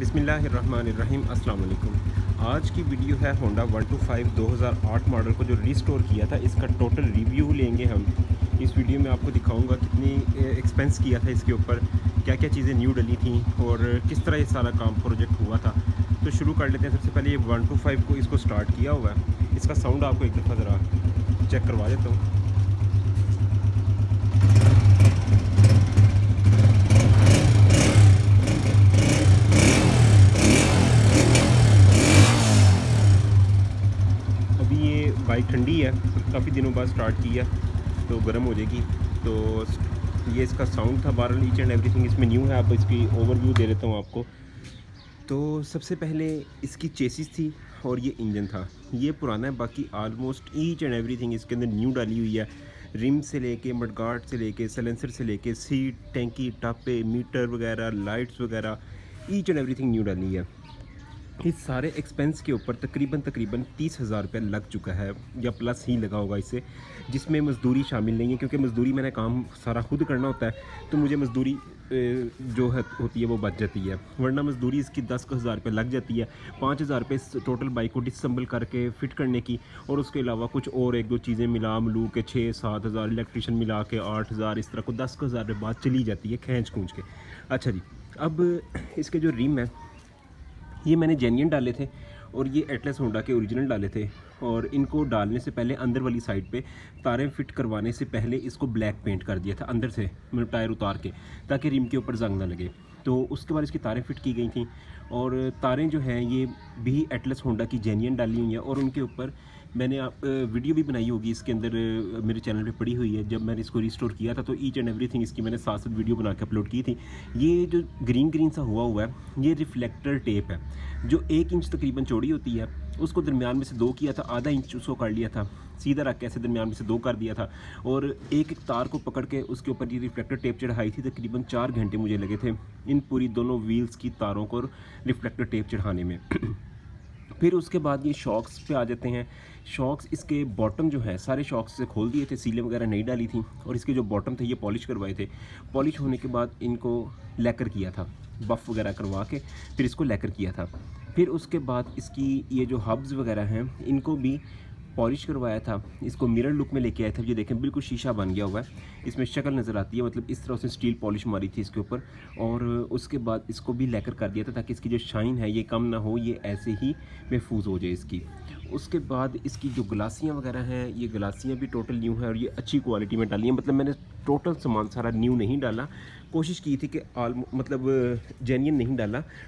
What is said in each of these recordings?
बिस्मिल्लाहिर्रहमानिर्रहीम अस्सलाम वालेकुम। आज की वीडियो है होंडा 125 2008 मॉडल को जो रिस्टोर किया था, इसका टोटल रिव्यू लेंगे हम। इस वीडियो में आपको दिखाऊंगा कितनी एक्सपेंस किया था इसके ऊपर, क्या क्या चीज़ें न्यू डली थी और किस तरह ये सारा काम प्रोजेक्ट हुआ था। तो शुरू कर लेते हैं। सबसे पहले ये 125 को इसको स्टार्ट किया हुआ है। इसका साउंड आपको एक दफ़ा ज़रा चेक करवा देता हूँ। बाइक ठंडी है, काफ़ी दिनों बाद स्टार्ट की है तो गर्म हो जाएगी। तो ये इसका साउंड था। बहरहाल ईच एंड एवरीथिंग इसमें न्यू है। आप इसकी ओवरव्यू दे देता हूँ आपको। तो सबसे पहले इसकी चेसिस थी और ये इंजन था। ये पुराना है, बाकी आलमोस्ट ईच एंड एवरीथिंग इसके अंदर न्यू डाली हुई है। रिम से लेके, मडगार्ड से लेके, सलेंसर से लेके, सीट, टैंकी, टापे, मीटर वगैरह, लाइट्स वगैरह, ईच एंड एवरीथिंग न्यू डाली है। इस सारे एक्सपेंस के ऊपर तकरीबन 30,000 रुपये लग चुका है, या प्लस ही लगा होगा इससे, जिसमें मज़दूरी शामिल नहीं है, क्योंकि मज़दूरी मैंने काम सारा खुद करना होता है। तो मुझे मज़दूरी जो है होती है वो बच जाती है, वरना मज़दूरी इसकी 10,000 रुपये लग जाती है। 5,000 रुपये टोटल बाइक को डिसम्बल करके फ़िट करने की, और उसके अलावा कुछ और एक दो चीज़ें मिला मिलू के 6-7 हज़ार, इलेक्ट्रिशियन मिला के 8,000, इस तरह को 10,000 रुपये बाद चली जाती है खींच खूंच के। अच्छा जी, अब इसके जो रिम है ये मैंने जेन्युइन डाले थे और ये एटलस होंडा के ओरिजिनल डाले थे। और इनको डालने से पहले अंदर वाली साइड पे तारें फिट करवाने से पहले इसको ब्लैक पेंट कर दिया था अंदर से, मतलब टायर उतार के, ताकि रिम के ऊपर जंग ना लगे। तो उसके बाद इसकी तारें फिट की गई थी, और तारें जो हैं ये भी एटलस होंडा की जेन्युइन डाली हुई हैं। और उनके ऊपर मैंने वीडियो भी बनाई होगी इसके अंदर, मेरे चैनल पे पड़ी हुई है। जब मैंने इसको रिस्टोर किया था तो ईच एंड एवरीथिंग इसकी मैंने साथ साथ वीडियो बना के अपलोड की थी। ये जो ग्रीन सा हुआ है ये रिफ्लेक्टर टेप है, जो 1 इंच तकरीबन चौड़ी होती है। उसको दरमियान में से 2 किया था, आधा इंच उसको कर लिया था, सीधा रख के ऐसे दरमियान में से 2 कर दिया था, और एक तार को पकड़ के उसके ऊपर ये रिफ्लेक्टर टेप चढ़ाई थी। तकरीबन 4 घंटे मुझे लगे थे इन पूरी दोनों व्हील्स की तारों को रिफ्लेक्टर टेप चढ़ाने में। फिर उसके बाद ये शॉक्स पे आ जाते हैं। शॉक्स इसके बॉटम जो है सारे शॉक्स से खोल दिए थे, सीलें वगैरह नहीं डाली थी, और इसके जो बॉटम थे ये पॉलिश करवाए थे। पॉलिश होने के बाद इनको लैकर किया था, बफ़ वगैरह करवा के फिर इसको लैकर किया था। फिर उसके बाद इसकी ये जो हब्स वगैरह हैं इनको भी पॉलिश करवाया था। इसको मिरर लुक में लेके आया था। ये देखें बिल्कुल शीशा बन गया हुआ है, इसमें शक्ल नज़र आती है, मतलब इस तरह से स्टील पॉलिश मारी थी इसके ऊपर। और उसके बाद इसको भी लैकर कर दिया था ताकि इसकी जो शाइन है ये कम ना हो, ये ऐसे ही महफूज हो जाए इसकी। उसके बाद इसकी जो ग्लासियाँ वगैरह हैं, ये ग्लासियाँ भी टोटल न्यू हैं और ये अच्छी क्वालिटी में डाली हैं। मतलब मैंने टोटल सामान सारा न्यू नहीं डाला, कोशिश की थी कि मतलब जेन्युइन नहीं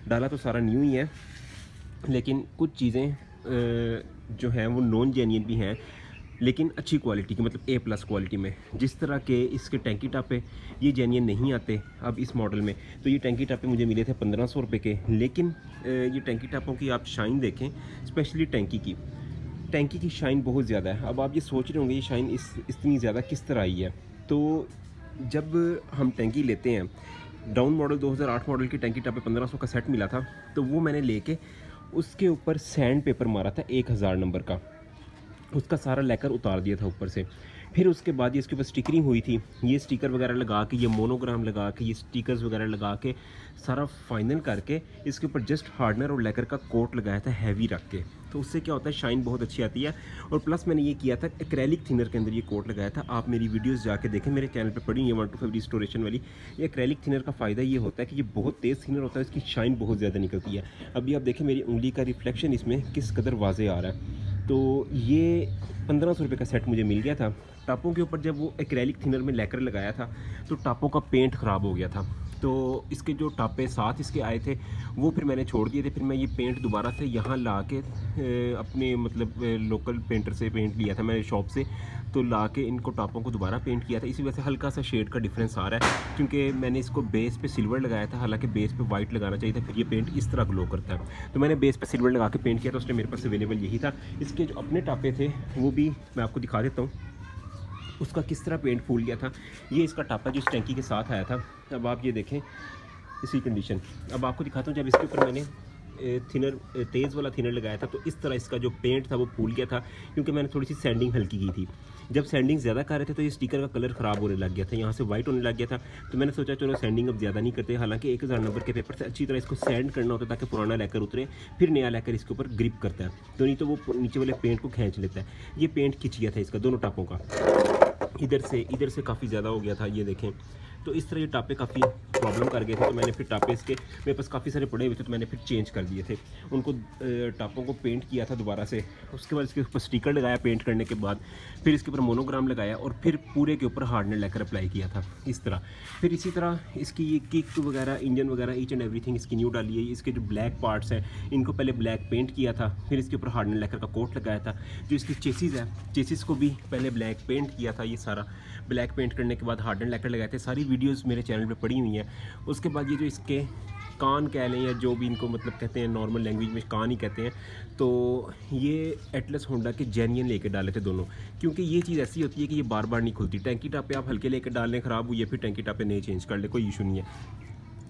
डाला तो सारा न्यू ही है, लेकिन कुछ चीज़ें जो हैं वो नॉन जेन्युइन भी हैं, लेकिन अच्छी क्वालिटी की, मतलब A+ क्वालिटी में। जिस तरह के इसके टैंकी टापे ये जेन्युइन नहीं आते अब इस मॉडल में। तो ये टैंकी टापे मुझे मिले थे 1500 रुपये के, लेकिन ये टैंकी टापों की आप शाइन देखें, स्पेशली टैंकी की शाइन बहुत ज़्यादा है। अब आप ये सोच रहे होंगे ये शाइन इतनी ज़्यादा किस तरह आई है। तो जब हम टैंकी लेते हैं, डाउन मॉडल 2008 मॉडल की टैंकी टापे 1500 का सेट मिला था, तो वो मैंने लेके उसके ऊपर सैंड पेपर मारा था 1000 नंबर का, उसका सारा लेकर उतार दिया था ऊपर से। फिर उसके बाद ये इसके ऊपर स्टिकरिंग हुई थी, ये स्टिकर वगैरह लगा के, ये मोनोग्राम लगा के, ये स्टिकर्स वगैरह लगा के सारा फाइनल करके इसके ऊपर जस्ट हार्डनर और लेकर का कोट लगाया था हैवी रख के। तो उससे क्या होता है, शाइन बहुत अच्छी आती है। और प्लस मैंने ये किया था एक्रेलिक थिनर के अंदर ये कोट लगाया था। आप मेरी वीडियोस जाके देखें, मेरे चैनल पे पड़ी है 125 रिस्टोरेशन वाली। ये एक्रेलिक थिनर का फ़ायदा ये होता है कि ये बहुत तेज़ थिनर होता है, इसकी शाइन बहुत ज़्यादा निकलती है। अभी आप देखें मेरी उंगली का रिफ्लेक्शन इसमें किस कदर वाज़े आ रहा है। तो ये 1500 रुपये का सेट मुझे मिल गया था। टापों के ऊपर जब वो एक्रेलिक थिनर में लेकर लगाया था तो टापों का पेंट ख़राब हो गया था। तो इसके जो टापे साथ इसके आए थे वो फिर मैंने छोड़ दिए थे। फिर मैं ये पेंट दोबारा से यहाँ ला के अपने मतलब लोकल पेंटर से पेंट लिया था मैंने शॉप से, तो ला के इनको टापों को दोबारा पेंट किया था। इसी वजह से हल्का सा शेड का डिफरेंस आ रहा है, क्योंकि मैंने इसको बेस पे सिल्वर लगाया था, हालांकि बेस पे वाइट लगाना चाहिए था, फिर ये पेंट इस तरह ग्लो करता है। तो मैंने बेस पे सिल्वर लगा के पेंट किया था, उसने मेरे पास अवेलेबल यही था। इसके जो अपने टापे थे वो भी मैं आपको दिखा देता हूँ, उसका किस तरह पेंट फूल गया था। ये इसका टापा जो इस टैंकी के साथ आया था। अब आप ये देखें इसकी कंडीशन। अब आपको दिखाता हूँ, जब इसके ऊपर मैंने थिनर तेज़ वाला थिनर लगाया था, तो इस तरह इसका जो पेंट था वो फूल गया था, क्योंकि मैंने थोड़ी सी सैंडिंग हल्की की थी। जब सैंडिंग ज़्यादा कर रहे थे तो ये स्टिकर का कलर ख़राब होने लग गया था, यहाँ से वाइट होने लग गया था। तो मैंने सोचा चलो सैंडिंग अब ज़्यादा नहीं करते, हालांकि 1000 नंबर के पेपर से अच्छी तरह इसको सैंड करना होता है ताकि पुराना लेकर उतरे, फिर नया लेकर इसके ऊपर ग्रिप करता है, तो नहीं तो वो नीचे वाले पेंट को खींच लेता है। ये पेंट खिंच गया था इसका दोनों टापों का, इधर से काफ़ी ज़्यादा हो गया था, ये देखें। तो इस तरह ये टापे काफ़ी प्रॉब्लम कर गए थे, तो मैंने फिर टापे इसके मेरे पास काफ़ी सारे पड़े हुए थे, तो मैंने फिर चेंज कर दिए थे उनको, टापों को पेंट किया था दोबारा से। उसके बाद इसके ऊपर स्टिकर लगाया पेंट करने के बाद, फिर इसके ऊपर मोनोग्राम लगाया और फिर पूरे के ऊपर हार्डनर लेकर अप्लाई किया था इस तरह। फिर इसी तरह इसकी ये किक वगैरह, इंजन वगैरह, ईच एंड एवरीथिंग इसकी न्यू डाली है। इसके जो ब्लैक पार्ट्स हैं इनको पहले ब्लैक पेंट किया था, फिर इसके ऊपर हार्डनर लेकर का कोट लगाया था। जो इसकी चेसिस है, चेसिस को भी पहले ब्लैक पेंट किया था, ये सारा ब्लैक पेंट करने के बाद हार्डनर लेकर लगाए थे। सारी वीडियोस मेरे चैनल पे पड़ी हुई हैं। उसके बाद ये जो इसके कान कह लें या जो भी इनको मतलब कहते हैं, नॉर्मल लैंग्वेज में कान ही कहते हैं, तो ये एटलस होंडा के जेन्युइन लेके डाले थे दोनों, क्योंकि ये चीज़ ऐसी होती है कि ये बार बार नहीं खुलती। टैंकी टापे आप हल्के लेकर डाल लें, ख़राब हुई है, फिर टैंकी टापे नए चेंज कर ले, कोई इशू नहीं है।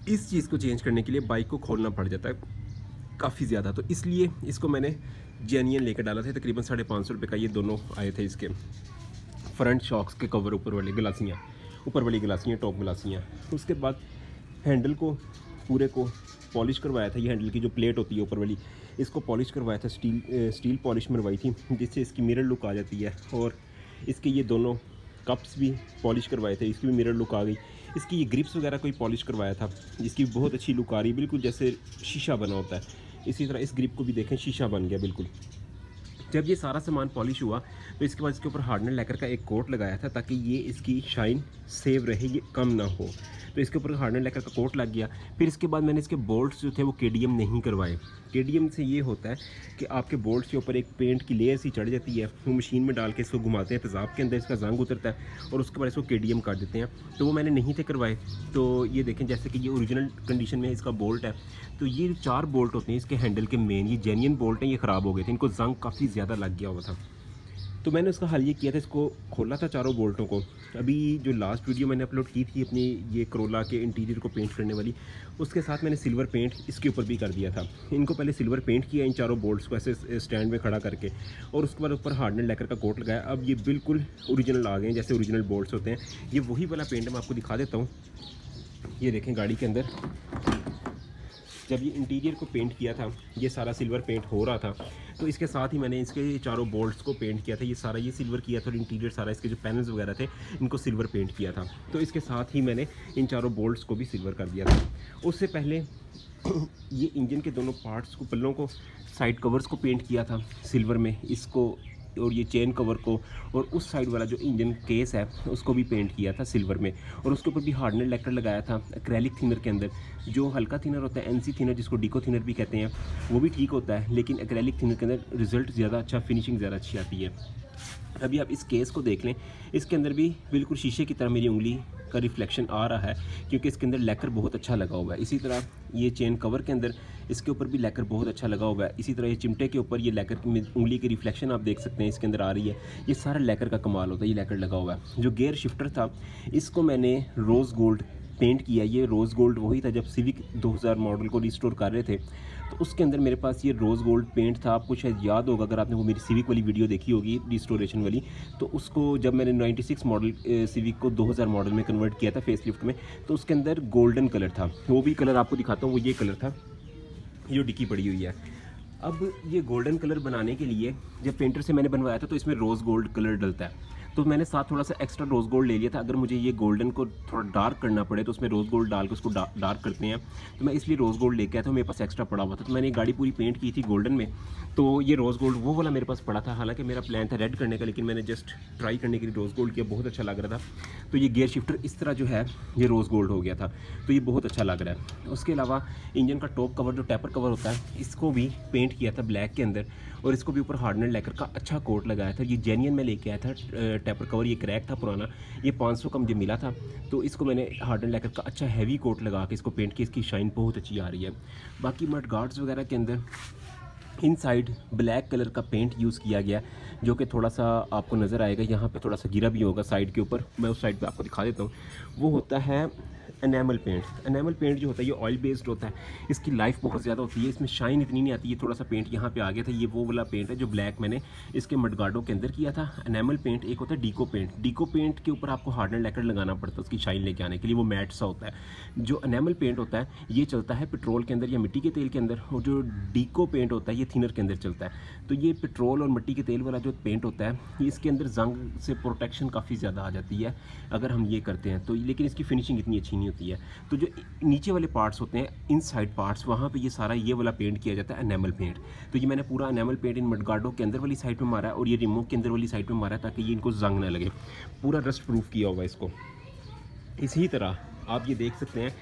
इस चीज़ को चेंज करने के लिए बाइक को खोलना पड़ जाता है काफ़ी ज़्यादा, तो इसलिए इसको मैंने जेन्युइन लेकर डाला था। तकरीबन 550 रुपये का ये दोनों आए थे। इसके फ्रंट शॉक्स के कवर, ऊपर वाली गिलासियाँ, टॉप गिलासियाँ। उसके बाद हैंडल को पूरे को पॉलिश करवाया था। ये हैंडल की जो प्लेट होती है ऊपर वाली, इसको पॉलिश करवाया था, स्टील पॉलिश मरवाई थी, जिससे इसकी मिरर लुक आ जाती है। और इसके ये दोनों कप्स भी पॉलिश करवाए थे, इसकी भी मिरर लुक आ गई। इसकी ये ग्रिप्स वगैरह कोई पॉलिश करवाया था, इसकी बहुत अच्छी लुक आ रही है, बिल्कुल जैसे शीशा बना होता है। इसी तरह इस ग्रिप को भी देखें, शीशा बन गया बिल्कुल। जब ये सारा सामान पॉलिश हुआ तो इसके बाद इसके ऊपर हार्डनर लेकर का एक कोट लगाया था, ताकि ये इसकी शाइन सेव रहे, ये कम ना हो। तो इसके ऊपर हार्डनर लेकर का कोट लग गया। फिर इसके बाद मैंने इसके बोल्ट्स जो थे वो केडीएम नहीं करवाए। केडीएम से ये होता है कि आपके बोल्ट्स के ऊपर एक पेंट की लेयर सी चढ़ जाती है, वो मशीन में डाल के इसको घुमाते हैं, तेज़ाब के अंदर इसका जंग उतरता है और उसके बाद इसको केडीएम कर देते हैं। तो वो मैंने नहीं थे करवाए। तो ये देखें, जैसे कि ये ओरिजिनल कंडीशन में इसका बोल्ट है, तो ये 4 बोल्ट होते हैं इसके हैंडल के मेन, ये जेन्युइन बोल्ट हैं, ये ख़राब हो गए थे, इनको जंग काफ़ी ज़्यादा लग गया हुआ था। तो मैंने उसका हल ये किया था, इसको खोला था चारों बोल्टों को। अभी जो लास्ट वीडियो मैंने अपलोड की थी अपनी ये करोला के इंटीरियर को पेंट करने वाली, उसके साथ मैंने सिल्वर पेंट इसके ऊपर भी कर दिया था। इनको पहले सिल्वर पेंट किया इन चारों बोल्ट्स को ऐसे स्टैंड में खड़ा करके, और उसके बाद ऊपर हार्डनर लेकर का कोट लगाया। अब ये बिल्कुल ओरिजिनल आ गए हैं, जैसे ओरिजिनल बोल्ट्स होते हैं। ये वही वाला पेंट मैं आपको दिखा देता हूँ। ये देखें, गाड़ी के अंदर जब ये इंटीरियर को पेंट किया था, ये सारा सिल्वर पेंट हो रहा था, तो इसके साथ ही मैंने इसके चारों बोल्ट्स को पेंट किया था। ये सारा ये सिल्वर किया था और इंटीरियर सारा, इसके जो पैनल्स वगैरह थे इनको सिल्वर पेंट किया था। तो इसके साथ ही मैंने इन चारों बोल्ट्स को भी सिल्वर कर दिया था। उससे पहले ये इंजन के दोनों पार्ट्स को, पल्लों को, साइड कवर्स को पेंट किया था सिल्वर में, इसको और ये चेन कवर को, और उस साइड वाला जो इंजन केस है उसको भी पेंट किया था सिल्वर में। और उसके ऊपर भी हार्डनर लेकर लगाया था एक्रेलिक थिनर के अंदर। जो हल्का थिनर होता है, एनसी थिनर जिसको डिको थिनर भी कहते हैं, वो भी ठीक होता है, लेकिन एक्रेलिक थिनर के अंदर रिजल्ट ज़्यादा अच्छा, फिनिशिंग ज़्यादा अच्छी आती है। अभी आप इस केस को देख लें, इसके अंदर भी बिल्कुल शीशे की तरह मेरी उंगली का रिफ्लेक्शन आ रहा है, क्योंकि इसके अंदर लैकर बहुत अच्छा लगा हुआ है। इसी तरह ये चेन कवर के अंदर इसके ऊपर भी लैकर बहुत अच्छा लगा हुआ है। इसी तरह ये चिमटे के ऊपर ये लैकर की उंगली की रिफ्लेक्शन आप देख सकते हैं इसके अंदर आ रही है। ये सारा लैकर का कमाल होता है, ये लैकर लगा हुआ है। जो गेयर शिफ्टर था, इसको मैंने रोज़ गोल्ड पेंट किया। ये रोज़ गोल्ड वही था जब सिविक 2000 मॉडल को रिस्टोर कर रहे थे, तो उसके अंदर मेरे पास ये रोज़ गोल्ड पेंट था। आपको शायद याद होगा, अगर आपने वो मेरी सिविक वाली वीडियो देखी होगी रिस्टोरेशन वाली, तो उसको जब मैंने 96 मॉडल सिविक को 2000 मॉडल में कन्वर्ट किया था फेसलिफ्ट में, तो उसके अंदर गोल्डन कलर था। वो भी कलर आपको दिखाता हूँ, वो ये कलर था, ये डिक्की पड़ी हुई है। अब ये गोल्डन कलर बनाने के लिए जब पेंटर से मैंने बनवाया था, तो इसमें रोज़ गोल्ड कलर डलता है, तो मैंने साथ थोड़ा सा एक्स्ट्रा रोज़ गोल्ड ले लिया था। अगर मुझे ये गोल्डन को थोड़ा डार्क करना पड़े तो उसमें रोज़ गोल्ड डाल के उसको डार्क करते हैं, तो मैं इसलिए रोज़ गोल्ड लेके आया था। मेरे पास एक्स्ट्रा पड़ा हुआ था, तो मैंने गाड़ी पूरी पेंट की थी गोल्डन में, तो ये रोज़ गोल्ड वो वाला मेरे पास पड़ा था। हालांकि मेरा प्लान था रेड करने का, लेकिन मैंने जस्ट ट्राई करने के लिए रोज़ गोल्ड किया, बहुत अच्छा लग रहा था। तो ये गियर शिफ्टर इस तरह जो है ये रोज़ गोल्ड हो गया था, तो ये बहुत अच्छा लग रहा है। उसके अलावा इंजन का टॉप कवर, जो टैपर कवर होता है, इसको भी पेंट किया था ब्लैक के अंदर, और इसको भी ऊपर हार्डनर लेकर का अच्छा कोट लगाया था। ये जेन्युइन में लेके आया था टैपर कवर, ये क्रैक था पुराना, ये 500 का मुझे मिला था, तो इसको मैंने हार्डनर लेकर का अच्छा हैवी कोट लगा के इसको पेंट किया। इसकी शाइन बहुत अच्छी आ रही है। बाकी मड गार्ड्स वगैरह के अंदर इनसाइड ब्लैक कलर का पेंट यूज़ किया गया, जो कि थोड़ा सा आपको नज़र आएगा, यहाँ पे थोड़ा सा गिरा भी होगा साइड के ऊपर, मैं उस साइड पे आपको दिखा देता हूँ। वो होता है एनामल पेंट। एनामल पेंट जो होता है ये ऑयल बेस्ड होता है, इसकी लाइफ बहुत ज़्यादा होती है, इसमें शाइन इतनी नहीं आती है। थोड़ा सा पेंट यहाँ पे आ गया था, ये वो वाला पेंट है जो ब्लैक मैंने इसके मडगार्डों के अंदर किया था। एनामल पेंट एक होता है डीको पेंट। डीको पेंट के ऊपर आपको हार्डनर लैकर लगाना पड़ता है उसकी शाइन लेके आने के लिए, वो मैट सा होता है। जो एनामल पेंट होता है ये चलता है पेट्रोल के अंदर या मिट्टी के तेल के अंदर, और जो डीको पेंट होता है ये थिनर के अंदर चलता है। तो ये पेट्रोल और मिट्टी के तेल वाला जो पेंट होता है ये इसके अंदर जंग से प्रोटेक्शन काफ़ी ज़्यादा आ जाती है अगर हम ये करते हैं तो, लेकिन इसकी फिनिशिंग इतनी अच्छी नहीं होती है। तो जो नीचे वाले पार्ट्स होते हैं इनसाइड पार्ट्स, वहाँ पे ये सारा ये वाला पेंट किया जाता है एनामल पेंट। तो ये मैंने पूरा एनामल पेंट इन मडगार्डों के अंदर वाली साइड पे मारा है और ये रिमोट के अंदर वाली साइड पे मारा है ताकि ये इनको जंग ना लगे। पूरा रस्ट प्रूफ किया हुआ इसको। इसी तरह आप ये देख सकते हैं,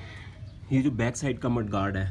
ये जो बैक साइड का मडगार्ड है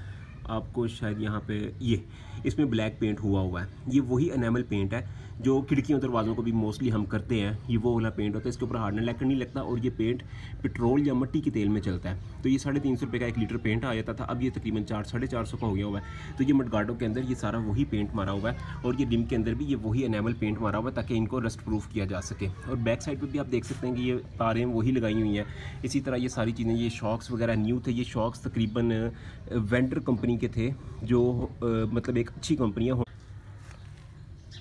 आपको शायद यहाँ पे ये इसमें ब्लैक पेंट हुआ है, ये वही एनामल पेंट है जो खिड़कियों दरवाज़ों को भी मोस्टली हम करते हैं। ये वो वाला पेंट होता है, इसके ऊपर हार्डनर लैकर नहीं लगता और ये पेंट पेट्रोल या मिट्टी के तेल में चलता है। तो ये 350 रुपये का 1 लीटर पेंट आ जाता था, अब ये तकरीबन 400-450 का हो गया हुआ है। तो ये मडगार्डों के अंदर ये सारा वही पेंट मारा हुआ है और ये डिम के अंदर भी ये वही एनामल पेंट मारा हुआ है ताकि इनको रस्ट प्रूफ किया जा सके। और बैक साइड पर भी आप देख सकते हैं कि ये तारें वही लगाई हुई हैं। इसी तरह ये सारी चीज़ें, ये शॉक्स वगैरह न्यू थे। ये शॉक्स तकरीबन वेंडर कंपनी के थे जो मतलब एक अच्छी कंपनी है।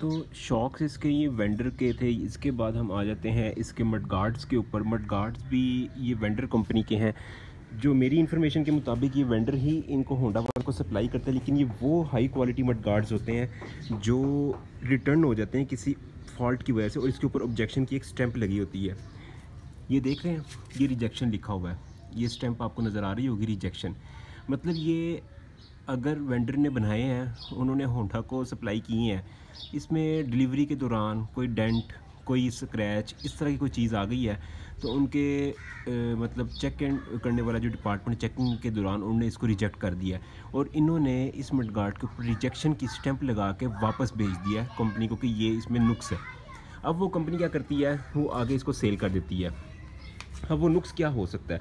तो शॉक्स इसके ये वेंडर के थे। इसके बाद हम आ जाते हैं इसके मडगार्ड्स के ऊपर। मडगार्ड्स भी ये वेंडर कंपनी के हैं। जो मेरी इन्फॉर्मेशन के मुताबिक ये वेंडर ही इनको होंडा वालों को सप्लाई करते हैं, लेकिन ये वो हाई क्वालिटी मडगार्ड्स होते हैं जो रिटर्न हो जाते हैं किसी फॉल्ट की वजह से और इसके ऊपर ऑब्जेक्शन की एक स्टैंप लगी होती है। ये देख रहे हैं, ये रिजेक्शन लिखा हुआ है, ये स्टैंप आपको नज़र आ रही होगी, रिजेक्शन। मतलब ये अगर वेंडर ने बनाए हैं, उन्होंने होंडा को सप्लाई की हैं, इसमें डिलीवरी के दौरान कोई डेंट, कोई स्क्रैच, इस तरह की कोई चीज़ आ गई है तो उनके मतलब चेक इन करने वाला जो डिपार्टमेंट चेकिंग के दौरान उन्होंने इसको रिजेक्ट कर दिया है और इन्होंने इस मडगार्ड के ऊपर रिजेक्शन की स्टैंप लगा के वापस भेज दिया है कंपनी को कि ये इसमें नुक्स है। अब वो कंपनी क्या करती है, वो आगे इसको सेल कर देती है। अब वो नुक्स क्या हो सकता है,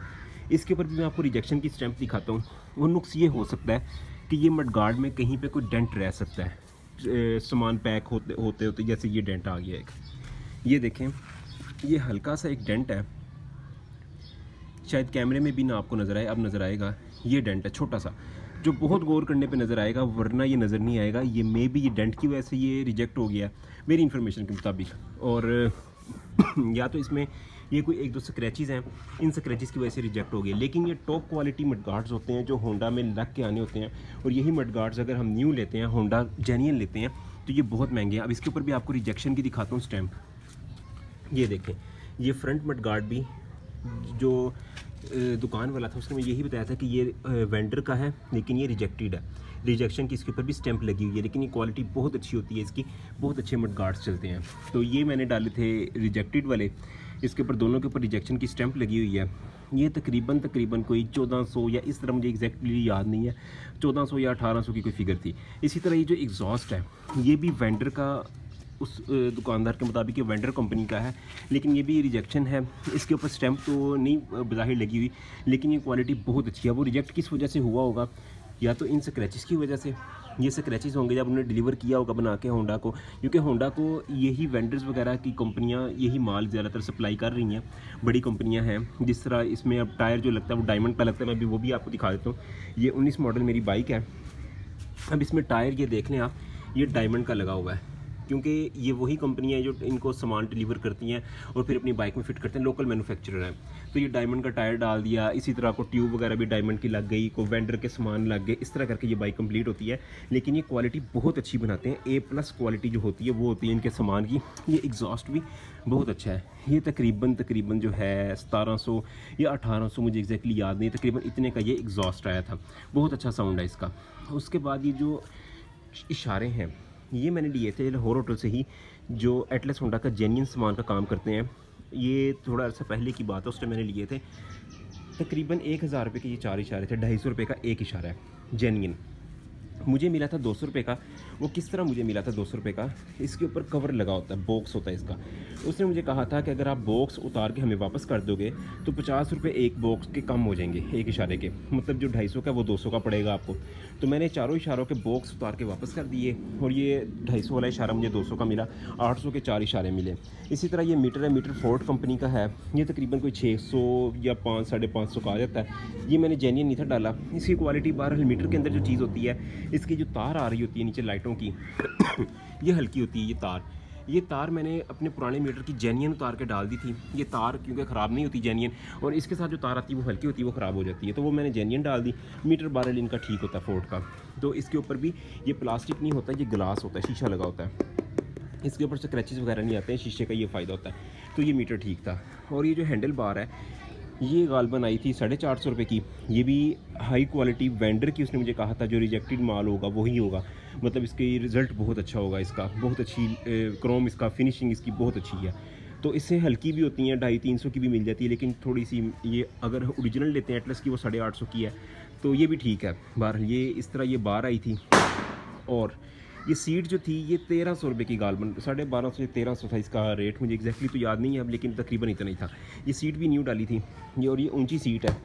इसके ऊपर भी मैं आपको रिजेक्शन की स्टैंप दिखाता हूँ। वो नुक्स ये हो सकता है कि ये मडगार्ड में कहीं पे कोई डेंट रह सकता है, सामान पैक होते जैसे ये डेंट आ गया एक, ये देखें, ये हल्का सा एक डेंट है, शायद कैमरे में भी ना आपको नज़र आए, अब नज़र आएगा। ये डेंट है छोटा सा जो बहुत गौर करने पे नज़र आएगा, वरना ये नज़र नहीं आएगा। ये मे भी ये डेंट की वजह से ये रिजेक्ट हो गया मेरी इन्फॉर्मेशन के मुताबिक, और या तो इसमें ये कोई 1-2 स्क्रैचेस हैं, इन स्क्रैचेस की वजह से रिजेक्ट हो गए। लेकिन ये टॉप क्वालिटी मडगार्ड्स होते हैं जो होंडा में लग के आने होते हैं, और यही मडगार्ड्स अगर हम न्यू लेते हैं, होंडा जेन्युइन लेते हैं, तो ये बहुत महंगे हैं। अब इसके ऊपर भी आपको रिजेक्शन की दिखाता हूँ स्टैंप। ये देखें, ये फ्रंट मडगार्ड भी जो दुकान वाला था उसने मुझे यही बताया था कि ये वेंडर का है लेकिन ये रिजेक्टेड है। रिजेक्शन की इसके ऊपर भी स्टैंप लगी हुई है, लेकिन ये क्वालिटी बहुत अच्छी होती है इसकी, बहुत अच्छे मडगार्ड्स चलते हैं। तो ये मैंने डाले थे रिजेक्टेड वाले, इसके ऊपर दोनों के ऊपर रिजेक्शन की स्टैंप लगी हुई है। ये तकरीबन कोई 1400 या इस तरह, मुझे एग्जैक्टली याद नहीं है, 1400 या 1800 की कोई फिगर थी। इसी तरह ये जो एग्जॉस्ट है ये भी वेंडर का, उस दुकानदार के मुताबिक ये वेंडर कंपनी का है, लेकिन ये भी रिजेक्शन है। इसके ऊपर स्टैंप तो नहीं बाहिर लगी हुई, लेकिन ये क्वालिटी बहुत अच्छी है। वो रिजेक्ट किस वजह से हुआ होगा, या तो इन स्क्रैचेस की वजह से, ये स्क्रैचेस होंगे जब उन्होंने डिलीवर किया होगा बना के होंडा को, क्योंकि होंडा को यही वेंडर्स वगैरह की कंपनियां यही माल ज़्यादातर सप्लाई कर रही हैं, बड़ी कंपनियां हैं। जिस तरह इसमें अब टायर जो लगता है वो डायमंड का लगता है, मैं भी वो भी आपको दिखा देता हूँ। ये 19 मॉडल मेरी बाइक है। अब इसमें टायर ये देख लें आप, ये डायमंड का लगा हुआ है, क्योंकि ये वही कंपनी है जो इनको सामान डिलीवर करती हैं और फिर अपनी बाइक में फ़िट करते हैं, लोकल मैन्युफैक्चरर हैं। तो ये डायमंड का टायर डाल दिया, इसी तरह को ट्यूब वगैरह भी डायमंड की लग गई, को वेंडर के सामान लग गए, इस तरह करके ये बाइक कंप्लीट होती है। लेकिन ये क्वालिटी बहुत अच्छी बनाते हैं, A+ क्वालिटी जो होती है वो होती है इनके सामान की। ये एग्जॉस्ट भी बहुत अच्छा है। ये तकरीबन जो है 1700 या 1800, मुझे एग्जैक्टली याद नहीं, तकरीबन इतने का ये एग्जॉस्ट आया था। बहुत अच्छा साउंड है इसका। उसके बाद ये जो इशारे हैं ये मैंने लिए थे लाहौर होटल से ही, जो एटलस होंडा का जेन्युइन सामान का काम करते हैं। ये थोड़ा अर्सा पहले की बात है, उस टाइम मैंने लिए थे। तकरीबन 1000 रुपये के ये 4 इशारे थे, 250 रुपये का एक इशारा है जेन्युइन। मुझे मिला था 200 रुपये का। वो किस तरह मुझे मिला था 200 रुपये का, इसके ऊपर कवर लगा होता है, बॉक्स होता है इसका। उसने मुझे कहा था कि अगर आप बॉक्स उतार के हमें वापस कर दोगे तो 50 रुपये एक बॉक्स के कम हो जाएंगे, एक इशारे के, मतलब जो 250 का वो 200 का पड़ेगा आपको। तो मैंने चारों इशारों के बॉक्स उतार के वापस कर दिए और ये 250 वाला इशारा मुझे 200 का मिला, 800 के 4 इशारे मिले। इसी तरह ये मीटर है, मीटर फोर्ड कंपनी का है, ये तकरीबन कोई 600 या 500-550 का आ जाता है। ये मैंने जेन्युइन नहीं था डाला। इसकी क्वालिटी बहरहाल मीटर के अंदर जो चीज़ होती है, इसकी जो तार आ रही होती है नीचे लाइटों की ये हल्की होती है। ये तार मैंने अपने पुराने मीटर की जेन्युइन उतार के डाल दी थी। ये तार क्योंकि ख़राब नहीं होती जेन्युइन, और इसके साथ जो तार आती है वो हल्की होती है, वो ख़राब हो जाती है, तो वो मैंने जेन्युइन डाल दी। मीटर बहरहाल इनका ठीक होता है फोर्ड का। तो इसके ऊपर भी ये प्लास्टिक नहीं होता, ये ग्लास होता है, शीशा लगा होता है, इसके ऊपर स्क्रैचेस वगैरह नहीं आते हैं, शीशे का ये फ़ायदा होता है। तो ये मीटर ठीक था। और ये जो हैंडल बार है ये गालबन आई थी 450 रुपये की। ये भी हाई क्वालिटी वेंडर की, उसने मुझे कहा था जो रिजेक्टेड माल होगा वही होगा, मतलब इसकी रिज़ल्ट बहुत अच्छा होगा, इसका बहुत अच्छी क्रोम, इसका फिनिशिंग इसकी बहुत अच्छी है। तो इससे हल्की भी होती हैं, 250-300 की भी मिल जाती है, लेकिन थोड़ी सी ये अगर ओरिजिनल लेते हैं एटलस की वो 850 की है, तो ये भी ठीक है। बार ये इस तरह ये बार आई थी। और ये सीट जो थी ये 1300 रुपये की गालबन, 1250 से 1300 था इसका रेट, मुझे एग्जैक्टली तो याद नहीं है अब, लेकिन तकरीबन इतना ही था। ये सीट भी न्यू डाली थी ये, और ये ऊंची सीट है,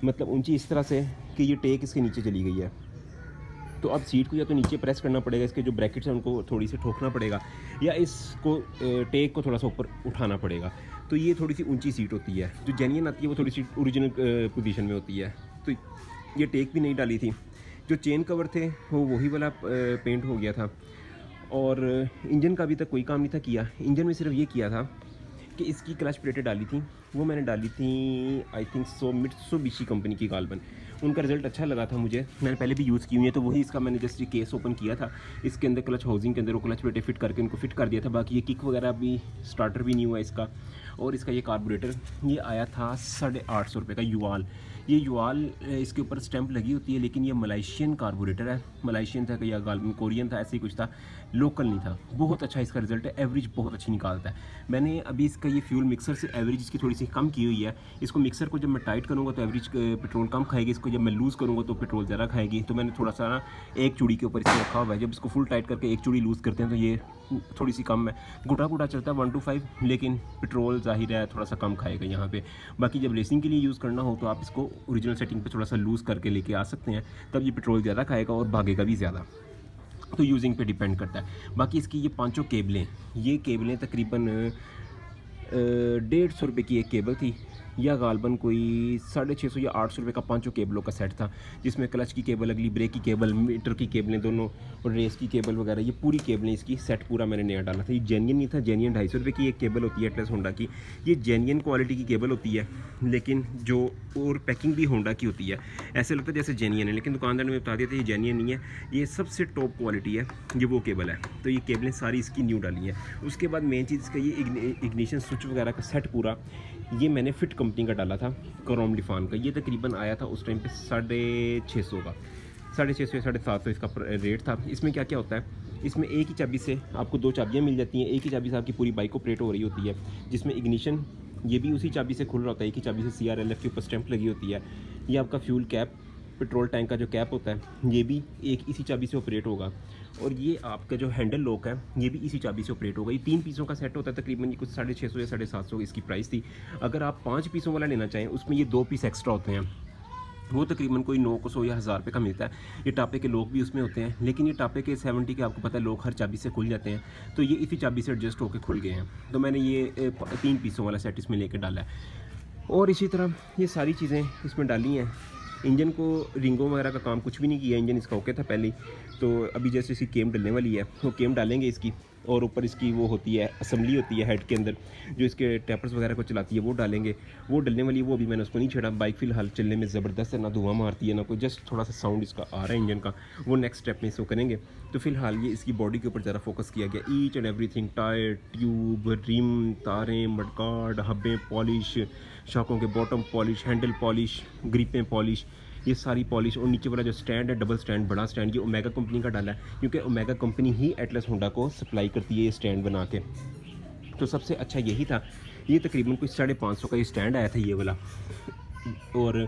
मतलब ऊंची इस तरह से कि ये टेक इसके नीचे चली गई है। तो अब सीट को या तो नीचे प्रेस करना पड़ेगा, इसके जो ब्रैकेट्स हैं उनको थोड़ी सी ठोकना पड़ेगा, या इसको टेक को थोड़ा सा ऊपर उठाना पड़ेगा। तो ये थोड़ी सी ऊंची सीट होती है। जो जेन्युइन आती है वो थोड़ी सी ओरिजिनल पोजीशन में होती है। तो ये टेक भी नहीं डाली थी। जो चेन कवर थे वो वही वाला पेंट हो गया था। और इंजन का अभी तक कोई काम नहीं था किया। इंजन में सिर्फ ये किया था कि इसकी क्लच प्लेटें डाली थी, वो मैंने डाली थी आई थिंक मित्सुबिशी कंपनी की गालबन। उनका रिज़ल्ट अच्छा लगा था मुझे, मैंने पहले भी यूज़ की हुई है, तो वही इसका मैंने जस्ट ये केस ओपन किया था, इसके अंदर क्लच हाउसिंग के अंदर वो क्लच प्लेटें फिट करके उनको फिट कर दिया था। बाकी ये किक वगैरह भी, स्टार्टर भी नहीं हुआ इसका। और इसका ये कार्बोरेटर ये आया था 850 रुपये का यूआल। ये यूआल इसके ऊपर स्टैंप लगी होती है, लेकिन ये मलाइशियन कार्बोरेटर है, मलाइशियन था या गालबन कोरियन था, ऐसे ही कुछ था, लोकल नहीं था। बहुत अच्छा इसका रिजल्ट है, एवरेज बहुत अच्छी निकालता है। मैंने अभी इसका ये फ्यूल मिक्सर से एवरेज इसकी थोड़ी सी कम की हुई है। इसको मिक्सर को जब मैं टाइट करूँगा तो एवरेज पेट्रोल कम खाएगी, इसको जब मैं लूज़ करूँगा तो पेट्रोल ज़्यादा खाएगी। तो मैंने थोड़ा सा ना एक चूड़ी के ऊपर इसको रखा हुआ है, जब इसको फुल टाइट करके एक चूड़ी लूज़ करते हैं तो ये थोड़ी सी कम है, घुटा चलता है 1 to 5, लेकिन पेट्रोल ज़ाहिर है थोड़ा सा कम खाएगा यहाँ पे। बाकी जब रेसिंग के लिए यूज़ करना हो तो आप इसको ओरिजिनल सेटिंग पे थोड़ा सा लूज़ करके लेके आ सकते हैं, तब ये पेट्रोल ज़्यादा खाएगा और भागेगा भी ज़्यादा। तो यूजिंग पे डिपेंड करता है। बाकी इसकी ये 5 केबलें, ये केबलें तकरीबन 150 रुपये की एक केबल थी, या गालबन कोई 650 या 800 रुपये का 5 केबलों का सेट था, जिसमें क्लच की केबल, अगली ब्रेक की केबल, मीटर की केबलें दोनों, और रेस की केबल वगैरह, ये पूरी केबलें इसकी सेट पूरा मैंने नया डाला था। ये जेन्युइन नहीं था, जेन्युइन 250 रुपये की एक केबल होती है एटलस होंडा की, ये जेन्युइन क्वालिटी की केबल होती है, लेकिन जो और पैकिंग भी होंडा की होती है, ऐसे लगता है जैसे जेन्युइन है, लेकिन दुकानदार ने बता दिया था ये जेन्युइन नहीं है, ये सबसे टॉप क्वालिटी है, ये वो केबल है। तो ये केबलें सारी इसकी न्यू डाली हैं। उसके बाद मेन चीज़ इसका ये इग्निशन स्विच वगैरह का सेट पूरा ये मैंने फिट कंपनी का डाला था, क्रोम लिफान का। ये तकरीबन आया था उस टाइम पे 650 का, 650 या 750 इसका रेट था। इसमें क्या क्या होता है, इसमें एक ही चाबी से आपको 2 चाबियाँ मिल जाती हैं, एक ही चाबी से आपकी पूरी बाइक ऑपरेट हो रही होती है, जिसमें इग्निशन ये भी उसी चाबी से खुल रहा होता है, एक ही चाबी से CRLF के ऊपर स्टैंप लगी होती है। ये आपका फ्यूल कैप, पेट्रोल टैंक का जो कैप होता है ये भी एक इसी चाबी से ऑपरेट होगा, और ये आपका जो हैंडल लॉक है ये भी इसी चाबी से ऑपरेट होगा। ये 3 पीसों का सेट होता है, तकरीबन ये कुछ 650 या 750 इसकी प्राइस थी। अगर आप 5 पीसों वाला लेना चाहें उसमें ये 2 पीस एक्स्ट्रा होते हैं, वो तकरीबन कोई 900 या 1000 रुपये का मिलता है। ये टापे के लॉक भी उसमें होते हैं, लेकिन ये टापे के 70 के आपको पता है लॉक हर चाबी से खुल जाते हैं, तो ये इसी चाबी से एडजस्ट होकर खुल गए हैं। तो मैंने ये 3 पीसों वाला सेट इसमें लेकर डाला है। और इसी तरह ये सारी चीज़ें इसमें डाली हैं। इंजन को रिंगों वगैरह का काम कुछ भी नहीं किया, इंजन इसका ओके था पहले ही। तो अभी जैसे इसकी केम डलने वाली है, वो केम डालेंगे इसकी, और ऊपर इसकी वो होती है असम्बली होती है हेड के अंदर जो इसके टैपर्स वगैरह को चलाती है, वो डालेंगे, वो डलने वाली है। वो अभी मैंने उसको नहीं छेड़ा। बाइक फ़िलहाल चलने में ज़बरदस्त है, ना धुआं मारती है ना कोई, जस्ट थोड़ा सा साउंड इसका आ रहा है इंजन का, वो नेक्स्ट स्टेप में इसको करेंगे। तो फ़िलहाल ये इसकी बॉडी के ऊपर ज़रा फोकस किया गया, each and everything, tyre, tube, rim, तारें, मडगार्ड, हब्बें पॉलिश, शॉकों के बॉटम पॉलिश, हैंडल पॉलिश, ग्रिपें पॉलिश, ये सारी पॉलिश। और नीचे वाला जो स्टैंड है, डबल स्टैंड, बड़ा स्टैंड, ये ओमेगा कंपनी का डाला है, क्योंकि ओमेगा कंपनी ही एटलस होंडा को सप्लाई करती है ये स्टैंड बना के। तो सबसे अच्छा यही था। ये तकरीबन कुछ 550 का ये स्टैंड आया था ये वाला, और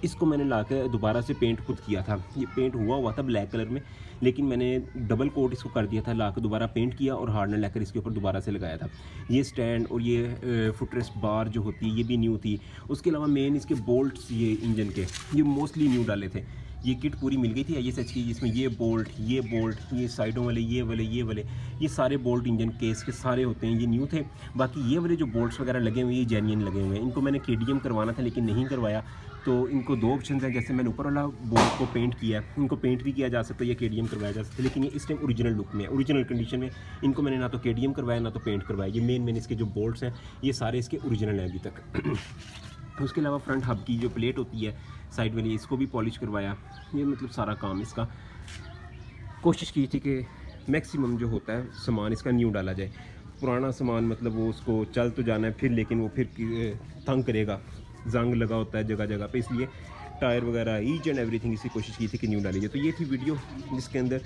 इसको मैंने ला कर दोबारा से पेंट खुद किया था। ये पेंट हुआ था ब्लैक कलर में, लेकिन मैंने डबल कोट इसको कर दिया था, ला कर दोबारा पेंट किया और हार्डनर लाकर इसके ऊपर दोबारा से लगाया था। ये स्टैंड और ये फुटरेस्ट बार जो होती है ये भी न्यू थी। उसके अलावा मेन इसके बोल्ट्स ये इंजन के ये मोस्टली न्यू डाले थे। ये किट पूरी मिल गई थी ISH की, जिसमें ये बोल्ट, ये साइडों वाले, ये सारे बोल्ट इंजन केस के सारे होते हैं, ये न्यू थे। बाकी ये वाले जो बोल्ट्स वगैरह लगे हुए हैं ये जेन्युइन लगे हुए हैं। इनको मैंने KDM करवाना था लेकिन नहीं करवाया। तो इनको दो ऑप्शन हैं, जैसे मैंने ऊपर वाला बोल्ट को पेंट किया, इनको पेंट भी किया जा सकता है या KDM करवाया जा सकता है, लेकिन ये इस टाइम ओरिजिनल लुक में है, ओरिजिनल कंडीशन में। इनको मैंने ना तो KDM करवाया ना तो पेंट करवाया। ये मेन इसके जो बोल्ट्स हैं ये सारे इसके ओरिजिनल हैं अभी तक। उसके अलावा फ्रंट हब की जो प्लेट होती है साइड वाली, इसको भी पॉलिश करवाया। ये मतलब सारा काम इसका कोशिश की थी कि मैक्सिमम जो होता है सामान इसका न्यू डाला जाए। पुराना सामान मतलब वो उसको चल तो जाना है फिर, लेकिन वो फिर तंग करेगा, जंग लगा होता है जगह जगह पे, इसलिए टायर वगैरह ईच एंड एवरीथिंग इसी कोशिश की थी कि न्यू डाली जाए। तो ये थी वीडियो जिसके अंदर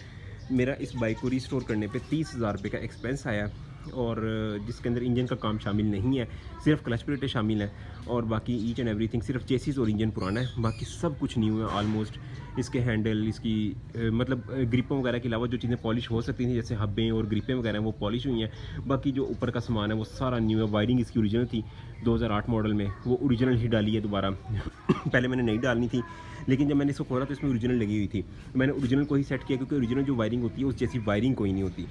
मेरा इस बाइक को रिस्टोर करने पे 30,000 रुपये का एक्सपेंस आया, और जिसके अंदर इंजन का काम शामिल नहीं है, सिर्फ क्लच प्लेटें शामिल हैं और बाकी ईच एंड एवरीथिंग सिर्फ चेसिस और इंजन पुराना है, बाकी सब कुछ न्यू है ऑलमोस्ट। इसके हैंडल, इसकी मतलब ग्रिपों वगैरह के अलावा जो चीज़ें पॉलिश हो सकती थी जैसे हब्बें और ग्रिपें वगैरह वो पॉलिश हुई हैं। बाकी जो ऊपर का सामान है वो सारा न्यू है। वायरिंग इसकी ओरिजिनल थी 2008 मॉडल में, वो ओरिजिनल ही डाली है दोबारा। पहले मैंने नहीं डालनी थी, लेकिन जब मैंने इसको खोला तो इसमें ओरिजिनल लगी हुई थी। मैंने ओरिजिनल को ही सेट किया क्योंकि ओरिजिनल जो वायरिंग होती है उस जैसी वायरिंग कोई नहीं होती,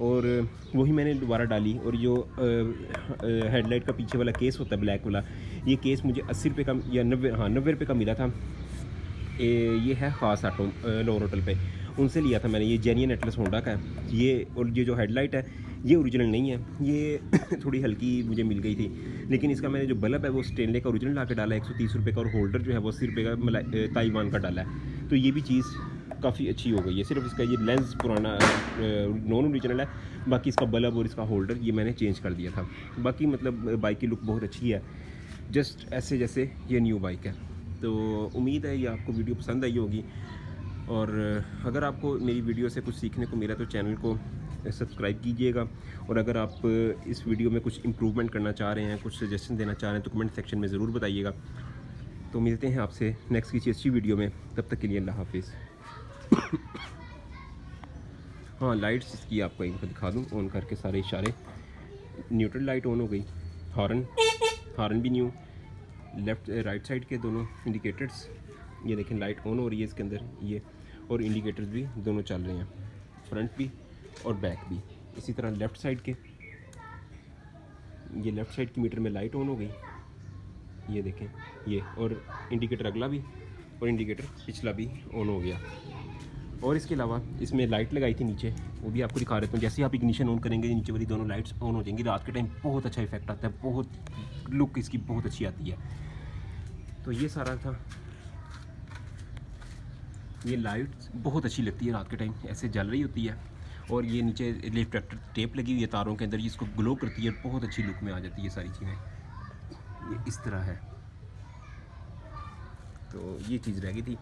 और वही मैंने दोबारा डाली। और जो हेडलाइट का पीछे वाला केस होता है ब्लैक वाला, ये केस मुझे 80 रुपये का या 90 रुपये का मिला था। ये है ख़ास ऑटो लोअर होटल पे, उनसे लिया था मैंने। ये जेन्युइन एटलस होंडा का है ये, और ये जो हेडलाइट है ये ओरिजिनल नहीं है, ये थोड़ी हल्की मुझे मिल गई थी। लेकिन इसका मैंने जो बल्ब है वो स्टेनले का ओरिजिनल ला के डाला है 130 रुपये का, और होल्डर जो है वो 80 रुपये का ताइवान का डाला है। तो ये भी चीज़ काफ़ी अच्छी हो गई है। सिर्फ इसका ये लेंस पुराना नॉन ओरिजिनल है, बाकी इसका बल्ब और इसका होल्डर ये मैंने चेंज कर दिया था। बाकी मतलब बाइक की लुक बहुत अच्छी है, जस्ट ऐसे जैसे ये न्यू बाइक है। तो उम्मीद है ये आपको वीडियो पसंद आई होगी, और अगर आपको मेरी वीडियो से कुछ सीखने को मिला तो चैनल को सब्सक्राइब कीजिएगा। और अगर आप इस वीडियो में कुछ इम्प्रूवमेंट करना चाह रहे हैं, कुछ सजेशन देना चाह रहे हैं तो कमेंट सेक्शन में ज़रूर बताइएगा। तो मिलते हैं आपसे नेक्स्ट किसी अच्छी वीडियो में, तब तक के लिए अल्लाह हाफिज़। हाँ, लाइट्स इसकी आपको एक दिखा दूँ ऑन करके सारे इशारे। न्यूट्रल लाइट ऑन हो गई, हॉर्न भी न्यू, लेफ़्ट राइट साइड के दोनों इंडिकेटर्स ये देखें लाइट ऑन हो रही है इसके अंदर ये, और इंडिकेटर्स भी दोनों चल रहे हैं, फ्रंट भी और बैक भी। इसी तरह लेफ़्ट साइड के, ये लेफ़्ट साइड की मीटर में लाइट ऑन हो गई, ये देखें ये, और इंडिकेटर अगला भी और इंडिकेटर पिछला भी ऑन हो गया। और इसके अलावा इसमें लाइट लगाई थी नीचे, वो भी आपको दिखा देता हूँ। जैसे आप इग्निशन ऑन करेंगे नीचे वाली दोनों लाइट्स ऑन हो जाएंगी। रात के टाइम बहुत अच्छा इफेक्ट आता है, बहुत लुक इसकी बहुत अच्छी आती है। तो ये सारा था, ये लाइट्स बहुत अच्छी लगती है रात के टाइम, ऐसे जल रही होती है। और ये नीचे रिफ्लेक्टर टेप लगी हुई है तारों के अंदर, जिसको ग्लो करती है, बहुत अच्छी लुक में आ जाती है सारी चीज़ें। ये इस तरह है, तो ये चीज़ रह गई थी।